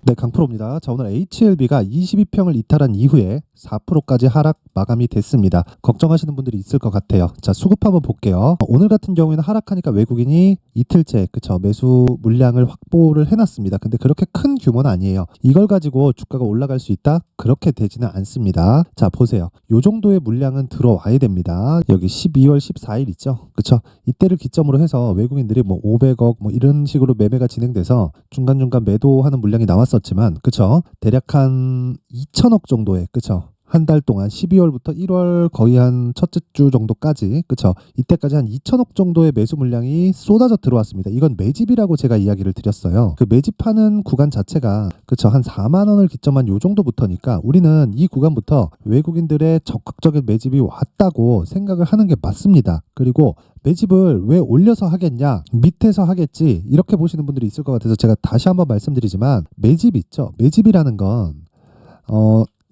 네, 강프로입니다. 자, 오늘 HLB가 22평을 이탈한 이후에 4%까지 하락 마감이 됐습니다. 걱정하시는 분들이 있을 것 같아요. 자, 수급 한번 볼게요. 오늘 같은 경우에는 하락하니까 외국인이 이틀째 매수 물량을 확보를 해놨습니다. 근데 그렇게 큰 규모는 아니에요. 이걸 가지고 주가가 올라갈 수 있다? 그렇게 되지는 않습니다. 자, 보세요. 요 정도의 물량은 들어와야 됩니다. 여기 12월 14일 있죠? 그쵸? 이때를 기점으로 해서 외국인들이 500억 이런 식으로 매매가 진행돼서 중간중간 매도하는 물량이 나왔었지만, 그쵸? 대략 한 2천억 정도의, 그쵸? 한 달 동안 12월부터 1월 거의 한 첫째 주 정도까지, 그쵸? 이때까지 한 2천억 정도의 매수 물량이 쏟아져 들어왔습니다. 이건 매집이라고 제가 이야기를 드렸어요. 그 매집하는 구간 자체가, 그쵸? 한 4만 원을 기점한 요 정도부터니까 우리는 이 구간부터 외국인들의 적극적인 매집이 왔다고 생각을 하는 게 맞습니다. 그리고 매집을 왜 올려서 하겠냐, 밑에서 하겠지, 이렇게 보시는 분들이 있을 것 같아서 제가 다시 한번 말씀드리지만, 매집 있죠? 매집이라는 건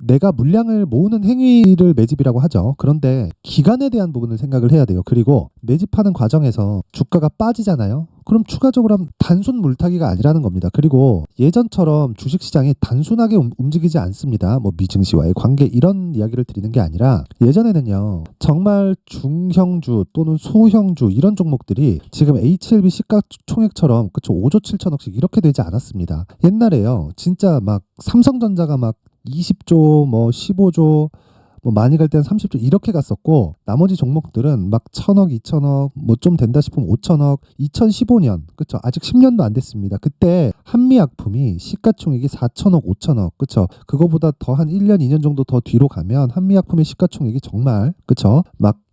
내가 물량을 모으는 행위를 매집이라고 하죠. 그런데 기간에 대한 부분을 생각을 해야 돼요. 그리고 매집하는 과정에서 주가가 빠지잖아요. 그럼 추가적으로 단순 물타기가 아니라는 겁니다. 그리고 예전처럼 주식시장이 단순하게 움직이지 않습니다. 미증시와의 관계 이런 이야기를 드리는 게 아니라, 예전에는요 정말 중형주 또는 소형주 이런 종목들이 지금 HLB 시가총액처럼 5조 7천억씩 이렇게 되지 않았습니다. 옛날에요 진짜 삼성전자가 20조 15조 많이 갈 때는 30조 이렇게 갔었고, 나머지 종목들은 1,000억 2,000억 좀 된다 싶으면 5,000억. 2015년 그쵸, 아직 10년도 안 됐습니다. 그때 한미약품이 시가총액이 4,000억 5,000억, 그쵸, 그거보다 더 한 1년 2년 정도 더 뒤로 가면 한미약품의 시가총액이 정말, 그쵸,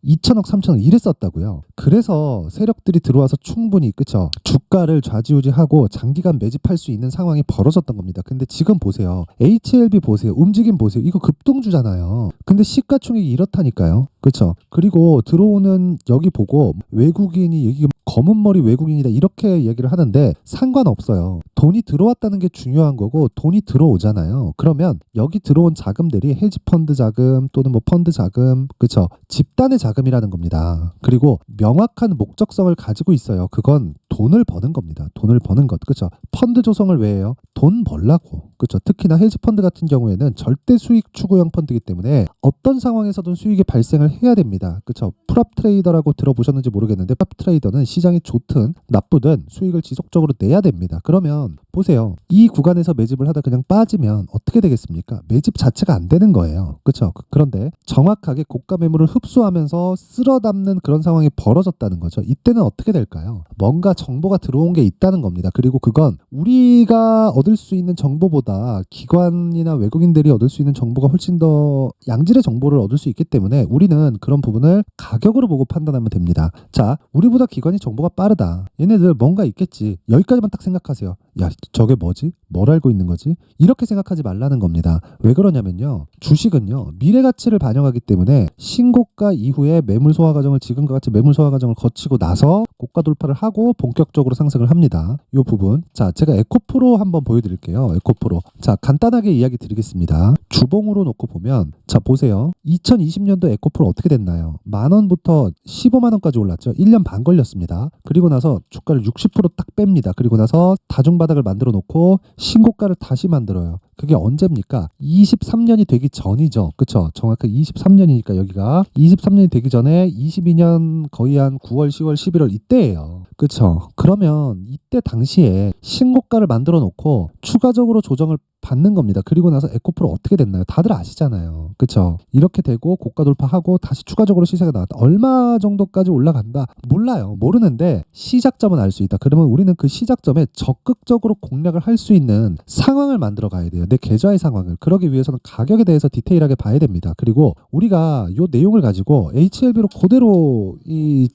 2천억 3천억 이랬었다고요. 그래서 세력들이 들어와서 충분히, 그쵸, 주가를 좌지우지하고 장기간 매집할 수 있는 상황이 벌어졌던 겁니다. 근데 지금 보세요. HLB 보세요. 움직임 보세요. 이거 급등주잖아요. 근데 시가총액이 이렇다니까요. 그쵸. 그리고 들어오는 여기 보고 외국인이 여기 검은 머리 외국인이다 이렇게 얘기를 하는데 상관없어요. 돈이 들어왔다는 게 중요한 거고, 돈이 들어오잖아요. 그러면 여기 들어온 자금들이 헤지펀드 자금 또는 펀드 자금, 그쵸, 집단의 자금이라는 겁니다. 그리고 명확한 목적성을 가지고 있어요. 그건 돈을 버는 겁니다. 돈을 버는 것, 그쵸. 펀드 조성을 왜 해요? 돈 벌라고, 그쵸. 특히나 헤지펀드 같은 경우에는 절대 수익 추구형 펀드이기 때문에 어떤 상황에서든 수익이 발생을 해야 됩니다. 그쵸. 프랍 트레이더라고 들어보셨는지 모르겠는데, 프랍 트레이더는 시장이 좋든 나쁘든 수익을 지속적으로 내야 됩니다. 그러면 보세요. 이 구간에서 매집을 하다 그냥 빠지면 어떻게 되겠습니까? 매집 자체가 안 되는 거예요. 그렇죠? 그런데 정확하게 고가 매물을 흡수하면서 쓸어 담는 그런 상황이 벌어졌다는 거죠. 이때는 어떻게 될까요? 뭔가 정보가 들어온 게 있다는 겁니다. 그리고 그건 우리가 얻을 수 있는 정보보다 기관이나 외국인들이 얻을 수 있는 정보가 훨씬 더 양질의 정보를 얻을 수 있기 때문에 우리는 그런 부분을 가격으로 보고 판단하면 됩니다. 자, 우리보다 기관이 정보가 빠르다. 얘네들 뭔가 있겠지. 여기까지만 딱 생각하세요. 야, 저게 뭐지? 뭘 알고 있는 거지? 이렇게 생각하지 말라는 겁니다. 왜 그러냐면요, 주식은요 미래 가치를 반영하기 때문에 신고가 이후에 매물 소화 과정을, 지금과 같이 매물 소화 과정을 거치고 나서 고가 돌파를 하고 본격적으로 상승을 합니다. 이 부분. 자, 제가 에코프로 한번 보여드릴게요. 에코프로. 자, 간단하게 이야기 드리겠습니다. 주봉으로 놓고 보면, 자 보세요. 2020년도 에코프로 어떻게 됐나요? 10,000원부터 150,000원까지 올랐죠. 1년 반 걸렸습니다. 그리고 나서 주가를 60%딱 뺍니다. 그리고 나서 다중바닥을 만들어 놓고 신고가를 다시 만들어요. 그게 언제입니까? 23년이 되기 전이죠. 그쵸? 정확하게 23년이니까 여기가 23년이 되기 전에 22년 거의 한 9월, 10월, 11월 이때예요. 그쵸? 그러면 이때 당시에 신고가를 만들어 놓고 추가적으로 조정을 받는 겁니다. 그리고 나서 에코프로 어떻게 됐나요? 다들 아시잖아요. 그쵸? 이렇게 되고 고가 돌파하고 다시 추가적으로 시세가 나왔다. 얼마 정도까지 올라간다? 몰라요. 모르는데 시작점은 알 수 있다. 그러면 우리는 그 시작점에 적극적으로 공략을 할 수 있는 상황을 만들어 가야 돼요. 내 계좌의 상황을. 그러기 위해서는 가격에 대해서 디테일하게 봐야 됩니다. 그리고 우리가 이 내용을 가지고 HLB로 그대로 이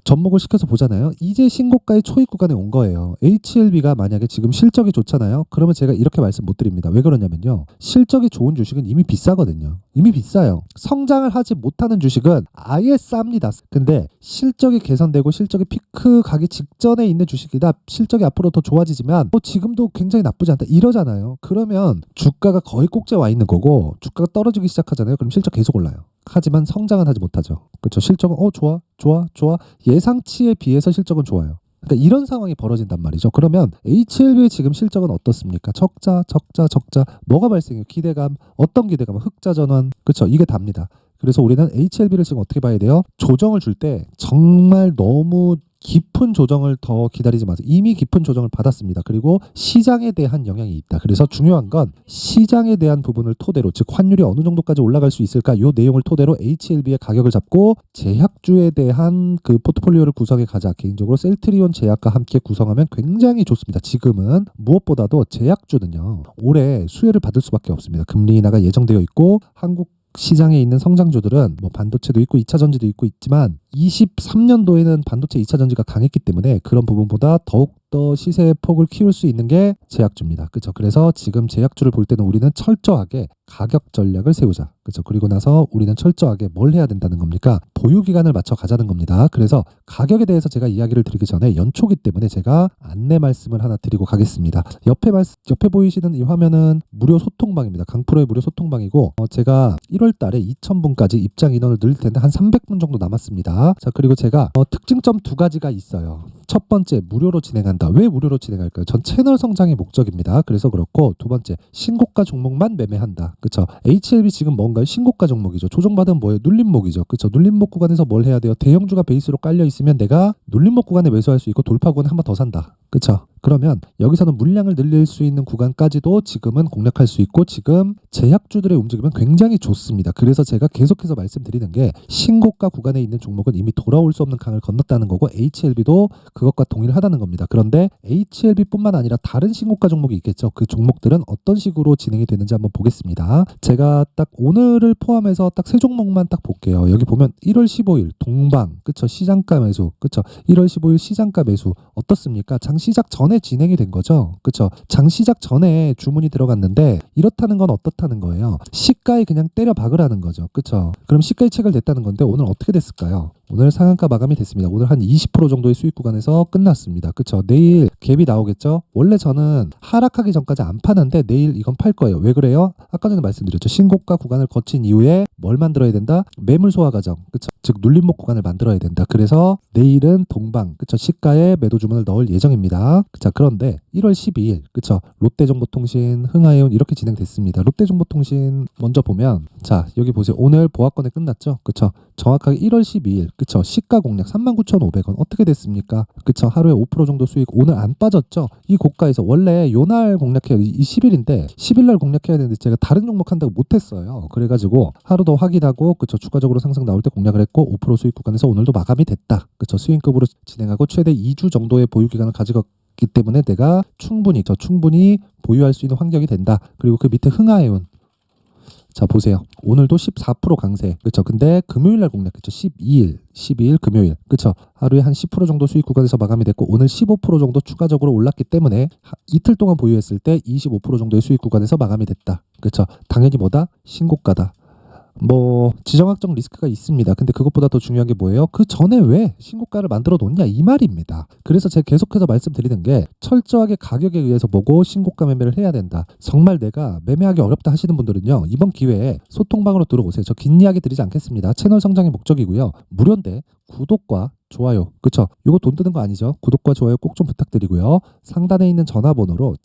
접목을 시켜서 보잖아요. 이제 신고가의 초입 구간에 온 거예요. HLB가 만약에 지금 실적이 좋잖아요. 그러면 제가 이렇게 말씀 못 드립니다. 왜 그러냐면요, 실적이 좋은 주식은 이미 비싸거든요. 이미 비싸요. 성장을 하지 못하는 주식은 아예 쌉니다. 근데 실적이 개선되고 실적이 피크 가기 직전에 있는 주식이다, 실적이 앞으로 더 좋아지지만 지금도 굉장히 나쁘지 않다 이러잖아요. 그러면 주가가 거의 꼭지에 와 있는 거고, 주가가 떨어지기 시작하잖아요. 그럼 실적 계속 올라요. 하지만 성장은 하지 못하죠. 그렇죠. 실적은 좋아 예상치에 비해서 실적은 좋아요. 그러니까 이런 상황이 벌어진단 말이죠. 그러면 HLB의 지금 실적은 어떻습니까? 적자. 뭐가 발생해요? 기대감. 어떤 기대감? 흑자 전환. 그렇죠. 이게 답니다. 그래서 우리는 HLB를 지금 어떻게 봐야 돼요? 조정을 줄 때 정말 너무 깊은 조정을 더 기다리지 마세요. 이미 깊은 조정을 받았습니다. 그리고 시장에 대한 영향이 있다. 그래서 중요한 건 시장에 대한 부분을 토대로, 즉 환율이 어느 정도까지 올라갈 수 있을까, 이 내용을 토대로 HLB의 가격을 잡고 제약주에 대한 그 포트폴리오를 구성해 가자. 개인적으로 셀트리온 제약과 함께 구성하면 굉장히 좋습니다. 지금은 무엇보다도 제약주는요, 올해 수혜를 받을 수밖에 없습니다. 금리 인하가 예정되어 있고 한국 시장에 있는 성장주들은 뭐 반도체도 있고 2차 전지도 있고 있지만 23년도에는 반도체 2차 전지가 강했기 때문에 그런 부분보다 더욱더 시세의 폭을 키울 수 있는 게 제약주입니다. 그렇죠? 그래서 지금 제약주를 볼 때는 우리는 철저하게 가격 전략을 세우자. 그렇죠? 그리고 나서 우리는 철저하게 뭘 해야 된다는 겁니까? 보유 기간을 맞춰 가자는 겁니다. 그래서 가격에 대해서 제가 이야기를 드리기 전에 연초기 때문에 제가 안내 말씀을 하나 드리고 가겠습니다. 옆에 보이시는 이 화면은 무료 소통방입니다. 강프로의 무료 소통방이고 제가 1월 달에 2,000분까지 입장 인원을 늘릴 텐데 한 300분 정도 남았습니다. 자, 그리고 제가 특징점 두 가지가 있어요. 첫 번째, 무료로 진행한다. 왜 무료로 진행할까요? 전 채널 성장이 목적입니다. 그래서 그렇고, 두 번째, 신고가 종목만 매매한다. 그렇죠? HLB 지금 뭔가요? 신고가 종목이죠. 조정받으면 뭐예요? 눌림목이죠. 그렇죠? 눌림목 구간에서 뭘 해야 돼요? 대형주가 베이스로 깔려 있으면 내가 눌림목 구간에 매수할 수 있고 돌파 구간에 한 번 더 산다. 그렇죠? 그러면 여기서는 물량을 늘릴 수 있는 구간까지도 지금은 공략할 수 있고, 지금 제약주들의 움직임은 굉장히 좋습니다. 그래서 제가 계속해서 말씀드리는 게 신고가 구간에 있는 종목은 이미 돌아올 수 없는 강을 건넜다는 거고, HLB도 그것과 동일하다는 겁니다. 그런데 HLB뿐만 아니라 다른 신고가 종목이 있겠죠. 그 종목들은 어떤 식으로 진행이 되는지 한번 보겠습니다. 제가 딱 오늘을 포함해서 딱 세 종목만 딱 볼게요. 여기 보면 1월 15일 동방, 그쵸? 시장가 매수, 그쵸? 1월 15일 시장가 매수 어떻습니까? 장 시작 전에 진행이 된 거죠. 그쵸? 장 시작 전에 주문이 들어갔는데 이렇다는 건 어떻다는 거예요? 시가에 그냥 때려 박으라는 거죠. 그쵸? 그럼 시가에 체결됐다는 건데 오늘 어떻게 됐을까요? 오늘 상한가 마감이 됐습니다. 오늘 한 20% 정도의 수익 구간에서 끝났습니다. 그쵸? 내일 갭이 나오겠죠? 원래 저는 하락하기 전까지 안 파는데 내일 이건 팔 거예요. 왜 그래요? 아까 전에 말씀드렸죠. 신고가 구간을 거친 이후에 뭘 만들어야 된다? 매물 소화 과정. 그쵸? 즉 눌림목 구간을 만들어야 된다. 그래서 내일은 동방, 그쵸? 시가에 매도 주문을 넣을 예정입니다. 자, 그런데 1월 12일, 그쵸? 롯데정보통신, 흥하해운 이렇게 진행됐습니다. 롯데정보통신 먼저 보면, 자, 여기 보세요. 오늘 보합권에 끝났죠? 그쵸? 정확하게 1월 12일, 그쵸? 시가 공략 39,500원 어떻게 됐습니까? 그쵸? 하루에 5% 정도 수익. 오늘 안 빠졌죠? 이 고가에서 원래 요날 공략해야 이 10일인데 10일날 공략해야 되는데 제가 다른 종목 한다고 못했어요. 그래가지고 하루 더 확인하고, 그쵸? 추가적으로 상승 나올 때 공략을 했고 5% 수익 구간에서 오늘도 마감이 됐다. 그쵸? 스윙급으로 진행하고 최대 2주 정도의 보유 기간을 가지고 기 때문에 내가 충분히 보유할 수 있는 환경이 된다. 그리고 그 밑에 흥하해운, 자 보세요. 오늘도 14% 강세. 그렇죠? 근데 금요일 날 공략했죠. 12일 금요일. 그렇죠? 하루에 한 10% 정도 수익 구간에서 마감이 됐고 오늘 15% 정도 추가적으로 올랐기 때문에 이틀 동안 보유했을 때 25% 정도의 수익 구간에서 마감이 됐다. 그렇죠? 당연히 뭐다? 신고가다. 뭐 지정학적 리스크가 있습니다. 근데 그것보다 더 중요한 게 뭐예요? 그 전에 왜 신고가를 만들어 놓냐 이 말입니다. 그래서 제가 계속해서 말씀드리는 게 철저하게 가격에 의해서 보고 신고가 매매를 해야 된다. 정말 내가 매매하기 어렵다 하시는 분들은요, 이번 기회에 소통방으로 들어오세요. 저 긴 이야기 드리지 않겠습니다. 채널 성장이 목적이고요. 무료인데 구독과 좋아요, 그쵸? 이거 돈 드는 거 아니죠? 구독과 좋아요 꼭 좀 부탁드리고요. 상단에 있는 전화번호로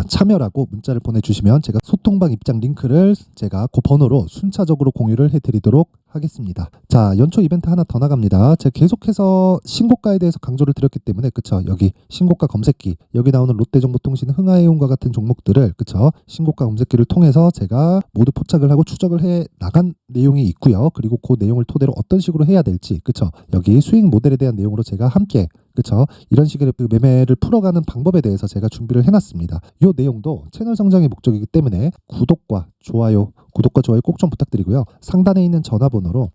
참여라고 문자를 보내주시면 제가 소통방 입장 링크를 제가 그 번호로 순차적으로 공유를 해드리도록 하겠습니다. 자, 연초 이벤트 하나 더 나갑니다. 제가 계속해서 신고가에 대해서 강조를 드렸기 때문에, 그쵸? 여기 신고가 검색기, 여기 나오는 롯데정보통신, 흥하해운과 같은 종목들을, 그쵸? 신고가 검색기를 통해서 제가 모두 포착을 하고 추적을 해 나간 내용이 있고요. 그리고 그 내용을 토대로 어떤 식으로 해야 될지, 그쵸? 여기 수익 모델에 대한 내용으로 제가 함께, 그쵸? 이런 식의 그 매매를 풀어가는 방법에 대해서 제가 준비를 해놨습니다. 이 내용도 채널 성장의 목적이기 때문에 구독과 좋아요 꼭 좀 부탁드리고요. 상단에 있는 전화번호로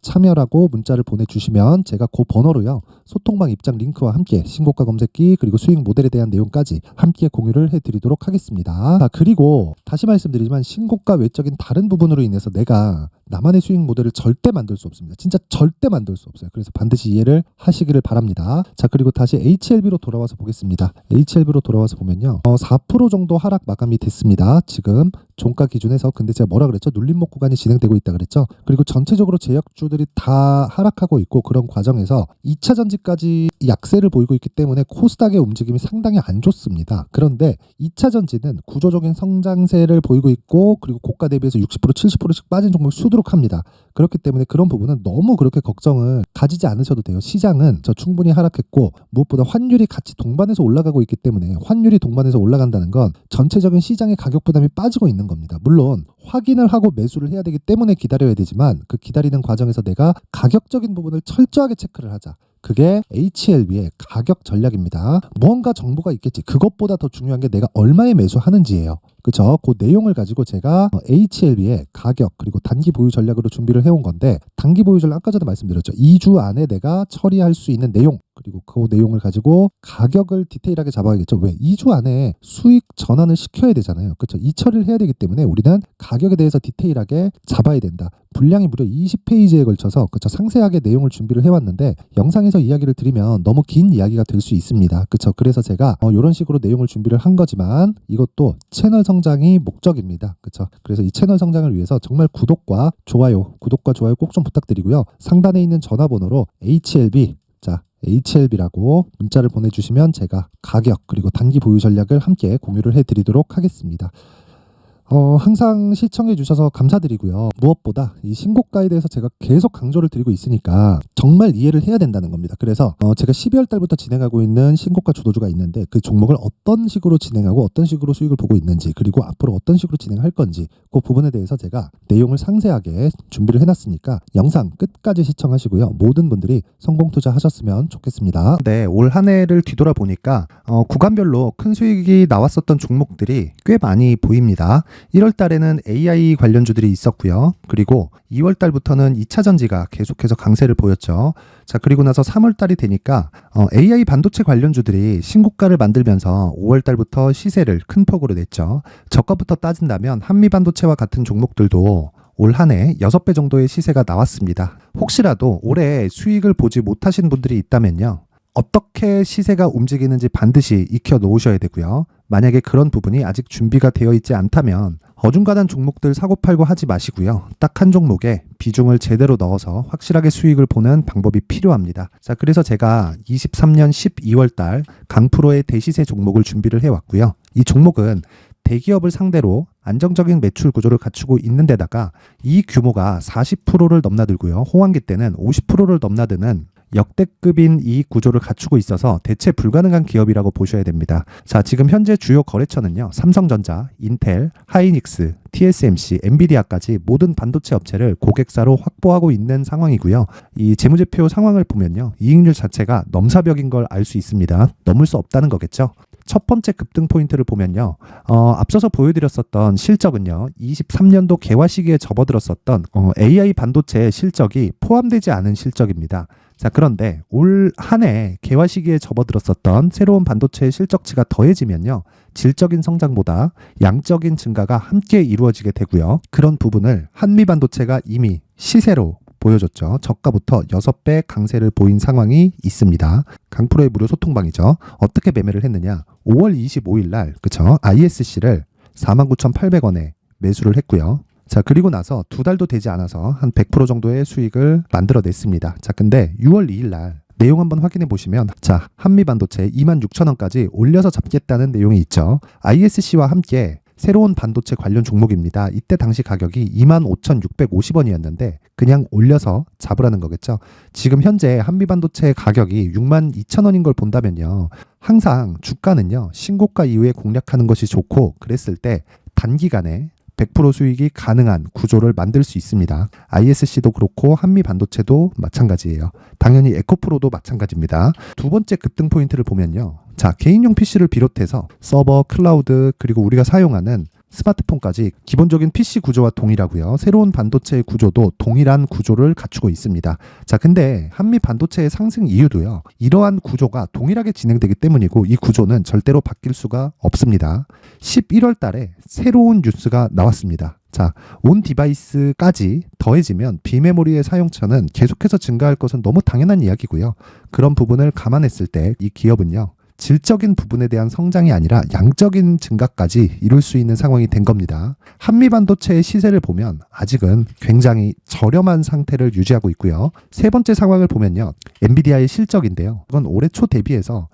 참여라고 문자를 보내주시면 제가 그 번호로요, 소통방 입장 링크와 함께 신고가 검색기 그리고 수익 모델에 대한 내용까지 함께 공유를 해드리도록 하겠습니다. 자, 그리고 다시 말씀드리지만 신고가 외적인 다른 부분으로 인해서 내가 나만의 수익 모델을 절대 만들 수 없습니다. 진짜 절대 만들 수 없어요. 그래서 반드시 이해를 하시기를 바랍니다. 자, 그리고 다시 HLB로 돌아와서 보겠습니다. HLB로 돌아와서 보면요, 4% 정도 하락 마감이 됐습니다. 지금 종가 기준에서. 근데 제가 뭐라 그랬죠? 눌림목 구간이 진행되고 있다 그랬죠. 그리고 전체적으로 제약주들이 다 하락하고 있고, 그런 과정에서 2차 전지까지 약세를 보이고 있기 때문에 코스닥의 움직임이 상당히 안 좋습니다. 그런데 2차 전지는 구조적인 성장세를 보이고 있고, 그리고 고가 대비해서 60% 70%씩 빠진 종목이 수두룩합니다. 그렇기 때문에 그런 부분은 너무 그렇게 걱정을 가지지 않으셔도 돼요. 시장은 충분히 하락했고, 무엇보다 환율이 같이 동반해서 올라가고 있기 때문에, 환율이 동반해서 올라간다는 건 전체적인 시장의 가격 부담이 빠지고 있는 겁니다. 물론 확인을 하고 매수를 해야 되기 때문에 기다려야 되지만, 그 기다리는 과정에서 내가 가격적인 부분을 철저하게 체크를 하자. 그게 HLB의 가격 전략입니다. 무언가 정보가 있겠지. 그것보다 더 중요한 게 내가 얼마에 매수하는지예요. 그렇죠? 그 내용을 가지고 제가 HLB의 가격 그리고 단기 보유 전략으로 준비를 해온 건데, 단기 보유 전략 아까 전에 말씀드렸죠. 2주 안에 내가 처리할 수 있는 내용, 그리고 그 내용을 가지고 가격을 디테일하게 잡아야겠죠. 왜? 2주 안에 수익 전환을 시켜야 되잖아요. 그렇죠? 이 처리를 해야 되기 때문에 우리는 가격에 대해서 디테일하게 잡아야 된다. 분량이 무려 20페이지에 걸쳐서, 그렇죠, 상세하게 내용을 준비를 해왔는데, 영상에서 이야기를 드리면 너무 긴 이야기가 될 수 있습니다. 그렇죠? 그래서 제가 이런 식으로 내용을 준비를 한 거지만, 이것도 채널 성장이 목적입니다. 그렇죠? 그래서 이 채널 성장을 위해서 정말 구독과 좋아요 꼭 좀 부탁드리고요. 상단에 있는 전화번호로 HLB라고 문자를 보내주시면 제가 가격 그리고 단기 보유 전략을 함께 공유를 해드리도록 하겠습니다. 항상 시청해 주셔서 감사드리고요. 무엇보다 이 신고가에 대해서 제가 계속 강조를 드리고 있으니까 정말 이해를 해야 된다는 겁니다. 그래서 제가 12월 달부터 진행하고 있는 신고가 주도주가 있는데, 그 종목을 어떤 식으로 진행하고 어떤 식으로 수익을 보고 있는지, 그리고 앞으로 어떤 식으로 진행할 건지, 그 부분에 대해서 제가 내용을 상세하게 준비를 해놨으니까 영상 끝까지 시청하시고요. 모든 분들이 성공 투자하셨으면 좋겠습니다. 네, 올 한 해를 뒤돌아보니까 구간별로 큰 수익이 나왔었던 종목들이 꽤 많이 보입니다. 1월 달에는 AI 관련주들이 있었고요. 그리고 2월 달부터는 2차 전지가 계속해서 강세를 보였죠. 자, 그리고 나서 3월 달이 되니까 AI 반도체 관련주들이 신고가를 만들면서 5월 달부터 시세를 큰 폭으로 냈죠. 저가부터 따진다면 한미 반도체와 같은 종목들도 올 한 해 6배 정도의 시세가 나왔습니다. 혹시라도 올해 수익을 보지 못하신 분들이 있다면요, 어떻게 시세가 움직이는지 반드시 익혀 놓으셔야 되고요. 만약에 그런 부분이 아직 준비가 되어 있지 않다면 어중간한 종목들 사고팔고 하지 마시고요. 딱 한 종목에 비중을 제대로 넣어서 확실하게 수익을 보는 방법이 필요합니다. 자, 그래서 제가 23년 12월 달 강프로의 대시세 종목을 준비를 해왔고요. 이 종목은 대기업을 상대로 안정적인 매출 구조를 갖추고 있는 데다가 이 규모가 40%를 넘나들고요. 호황기 때는 50%를 넘나드는 역대급인 이익 구조를 갖추고 있어서 대체 불가능한 기업이라고 보셔야 됩니다. 자, 지금 현재 주요 거래처는요, 삼성전자, 인텔, 하이닉스, TSMC, 엔비디아까지 모든 반도체 업체를 고객사로 확보하고 있는 상황이고요. 이 재무제표 상황을 보면요, 이익률 자체가 넘사벽인 걸 알 수 있습니다. 넘을 수 없다는 거겠죠. 첫 번째 급등 포인트를 보면요, 앞서서 보여드렸었던 실적은요, 23년도 개화 시기에 접어들었었던 AI 반도체의 실적이 포함되지 않은 실적입니다. 자, 그런데 올 한 해 개화 시기에 접어들었었던 새로운 반도체의 실적치가 더해지면요, 질적인 성장보다 양적인 증가가 함께 이루어지게 되고요. 그런 부분을 한미 반도체가 이미 시세로 보여줬죠. 저가부터 6배 강세를 보인 상황이 있습니다. 강프로의 무료 소통방이죠. 어떻게 매매를 했느냐? 5월 25일 날, 그쵸? ISC를 49,800원에 매수를 했고요. 자, 그리고 나서 2달도 되지 않아서 한 100% 정도의 수익을 만들어냈습니다. 자, 근데 6월 2일 날 내용 한번 확인해 보시면, 자, 한미반도체 26,000원까지 올려서 잡겠다는 내용이 있죠. ISC와 함께 새로운 반도체 관련 종목입니다. 이때 당시 가격이 25,650원이었는데 그냥 올려서 잡으라는 거겠죠. 지금 현재 한미반도체 가격이 62,000원인 걸 본다면요, 항상 주가는요, 신고가 이후에 공략하는 것이 좋고, 그랬을 때 단기간에 100% 수익이 가능한 구조를 만들 수 있습니다. ISC도 그렇고 한미 반도체도 마찬가지예요. 당연히 에코프로도 마찬가지입니다. 두 번째 급등 포인트를 보면요, 자, 개인용 PC를 비롯해서 서버, 클라우드, 그리고 우리가 사용하는 스마트폰까지 기본적인 PC 구조와 동일하고요. 새로운 반도체의 구조도 동일한 구조를 갖추고 있습니다. 자, 근데 한미 반도체의 상승 이유도요, 이러한 구조가 동일하게 진행되기 때문이고, 이 구조는 절대로 바뀔 수가 없습니다. 11월 달에 새로운 뉴스가 나왔습니다. 자, 온 디바이스까지 더해지면 비메모리의 사용처는 계속해서 증가할 것은 너무 당연한 이야기고요. 그런 부분을 감안했을 때 이 기업은요, 질적인 부분에 대한 성장이 아니라 양적인 증가까지 이룰 수 있는 상황이 된 겁니다. 한미반도체의 시세를 보면 아직은 굉장히 저렴한 상태를 유지하고 있고요. 세 번째 상황을 보면요. 엔비디아의 실적인데요. 이건 올해 초 대비해서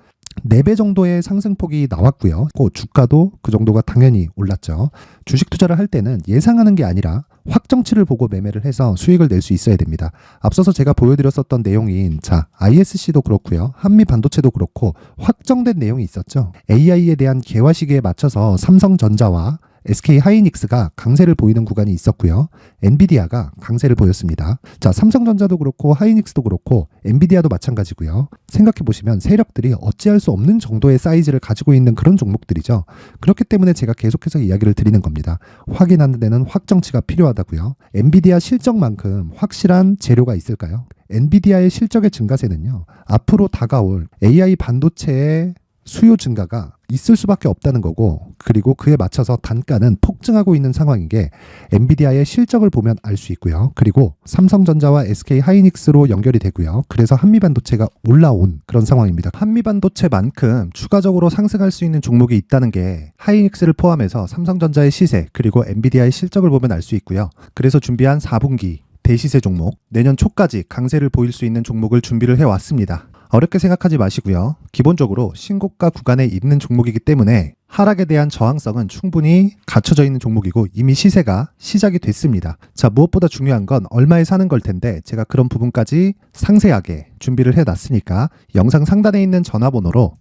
4배 정도의 상승폭이 나왔고요. 주가도 그 정도가 당연히 올랐죠. 주식 투자를 할 때는 예상하는 게 아니라 확정치를 보고 매매를 해서 수익을 낼 수 있어야 됩니다. 앞서서 제가 보여드렸었던 내용인 ISC도 그렇고요. 한미 반도체도 그렇고 확정된 내용이 있었죠. AI에 대한 개화 시기에 맞춰서 삼성전자와 SK 하이닉스가 강세를 보이는 구간이 있었고요. 엔비디아가 강세를 보였습니다. 삼성전자도 그렇고 하이닉스도 그렇고 엔비디아도 마찬가지고요. 생각해 보시면 세력들이 어찌할 수 없는 정도의 사이즈를 가지고 있는 그런 종목들이죠. 그렇기 때문에 제가 계속해서 이야기를 드리는 겁니다. 확인하는 데는 확정치가 필요하다고요. 엔비디아 실적만큼 확실한 재료가 있을까요? 엔비디아의 실적의 증가세는요. 앞으로 다가올 AI 반도체의 수요 증가가 있을 수밖에 없다는 거고, 그리고 그에 맞춰서 단가는 폭증하고 있는 상황인 게 엔비디아의 실적을 보면 알 수 있고요. 그리고 삼성전자와 SK 하이닉스로 연결이 되고요. 그래서 한미반도체가 올라온 그런 상황입니다. 한미반도체만큼 추가적으로 상승할 수 있는 종목이 있다는 게 하이닉스를 포함해서 삼성전자의 시세 그리고 엔비디아의 실적을 보면 알 수 있고요. 그래서 준비한 4분기 대시세 종목, 내년 초까지 강세를 보일 수 있는 종목을 준비를 해왔습니다. 어렵게 생각하지 마시고요. 기본적으로 신고가 구간에 있는 종목이기 때문에 하락에 대한 저항성은 충분히 갖춰져 있는 종목이고 이미 시세가 시작이 됐습니다. 무엇보다 중요한 건 얼마에 사는 걸 텐데 제가 그런 부분까지 상세하게 준비를 해놨으니까 영상 상단에 있는 전화번호로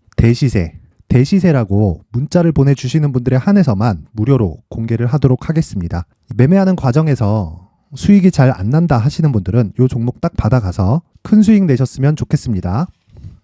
대시세라고 문자를 보내주시는 분들에 한해서만 무료로 공개를 하도록 하겠습니다. 매매하는 과정에서 수익이 잘 안 난다 하시는 분들은 이 종목 딱 받아가서 큰 수익 내셨으면 좋겠습니다.